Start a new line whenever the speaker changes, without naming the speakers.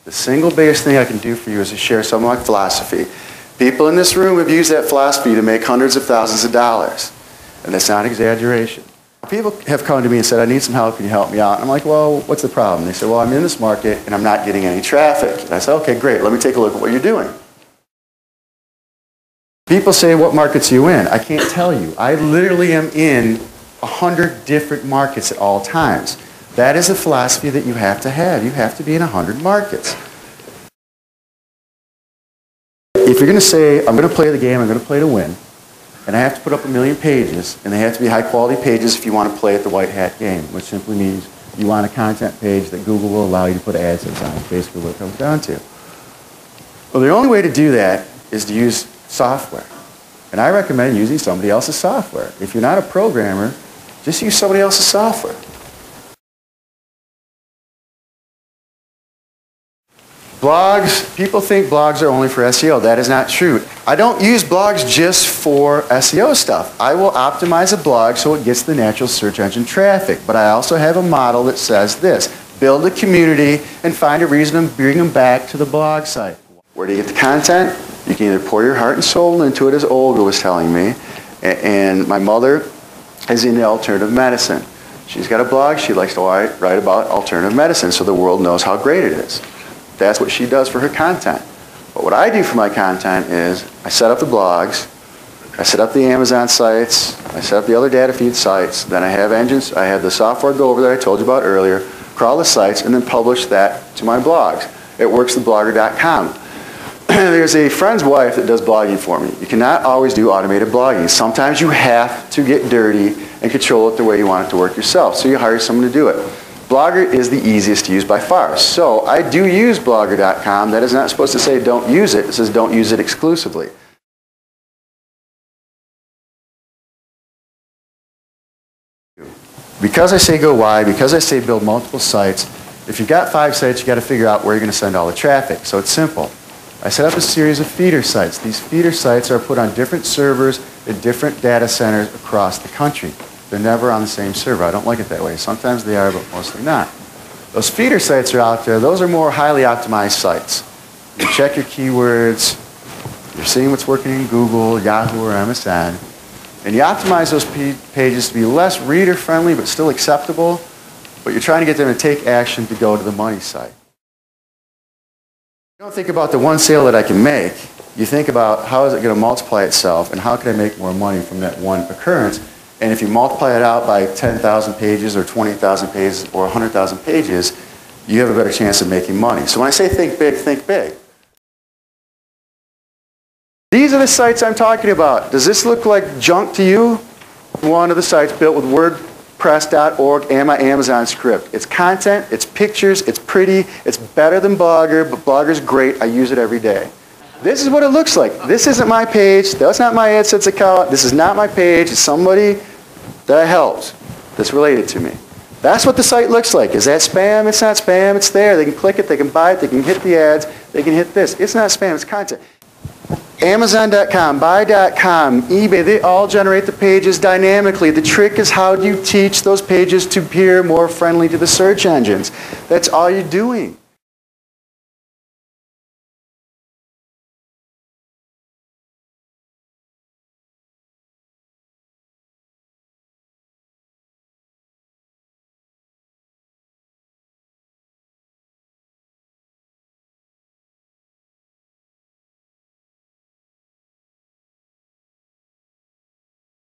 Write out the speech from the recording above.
The single biggest thing I can do for you is to share some of my philosophy. People in this room have used that philosophy to make hundreds of thousands of dollars. And that's not an exaggeration. People have come to me and said, I need some help, can you help me out? And I'm like, well, what's the problem? They said, well, I'm in this market and I'm not getting any traffic. And I said, okay, great, let me take a look at what you're doing. People say, what markets are you in? I can't tell you. I literally am in 100 different markets at all times. That is a philosophy that you have to have. You have to be in 100 markets. If you're going to say, I'm going to play the game, I'm going to play to win, and I have to put up 1 million pages, and they have to be high-quality pages if you want to play at the white hat game, which simply means you want a content page that Google will allow you to put ads on. That's basically what it comes down to. Well, the only way to do that is to use software. And I recommend using somebody else's software. If you're not a programmer, just use somebody else's software. Blogs, people think blogs are only for SEO. That is not true. I don't use blogs just for SEO stuff. I will optimize a blog so it gets the natural search engine traffic. But I also have a model that says this: build a community and find a reason to bring them back to the blog site. Where do you get the content? You can either pour your heart and soul into it, as Olga was telling me. And my mother is into alternative medicine. She's got a blog. She likes to write about alternative medicine so the world knows how great it is. That's what she does for her content. But what I do for my content is I set up the blogs, I set up the Amazon sites, I set up the other data feed sites, then I have engines, I have the software go over there I told you about earlier, crawl the sites, and then publish that to my blogs. It works at blogger.com. There's a friend's wife that does blogging for me. You cannot always do automated blogging. Sometimes you have to get dirty and control it the way you want it to work yourself. So you hire someone to do it. Blogger is the easiest to use by far. So I do use blogger.com. That is not supposed to say don't use it. It says don't use it exclusively. Because I say go wide, because I say build multiple sites, if you've got 5 sites, you've got to figure out where you're going to send all the traffic. So it's simple. I set up a series of feeder sites. These feeder sites are put on different servers at different data centers across the country. They're never on the same server. I don't like it that way. Sometimes they are, but mostly not. Those feeder sites are out there. Those are more highly optimized sites. You check your keywords. You're seeing what's working in Google, Yahoo, or MSN. And you optimize those pages to be less reader-friendly but still acceptable. But you're trying to get them to take action to go to the money site. You don't think about the one sale that I can make. You think about how is it going to multiply itself and how can I make more money from that one occurrence. And if you multiply it out by 10,000 pages or 20,000 pages or 100,000 pages, you have a better chance of making money. So when I say think big, think big. These are the sites I'm talking about. Does this look like junk to you? One of the sites built with WordPress.org and my Amazon script. It's content, it's pictures, it's pretty, it's better than Blogger, but Blogger's great. I use it every day. This is what it looks like. This isn't my page. That's not my AdSense account. This is not my page. It's somebody that I helped that's related to me. That's what the site looks like. Is that spam? It's not spam. It's there. They can click it. They can buy it. They can hit the ads. They can hit this. It's not spam. It's content. Amazon.com, Buy.com, eBay, they all generate the pages dynamically. The trick is how do you teach those pages to appear more friendly to the search engines. That's all you're doing.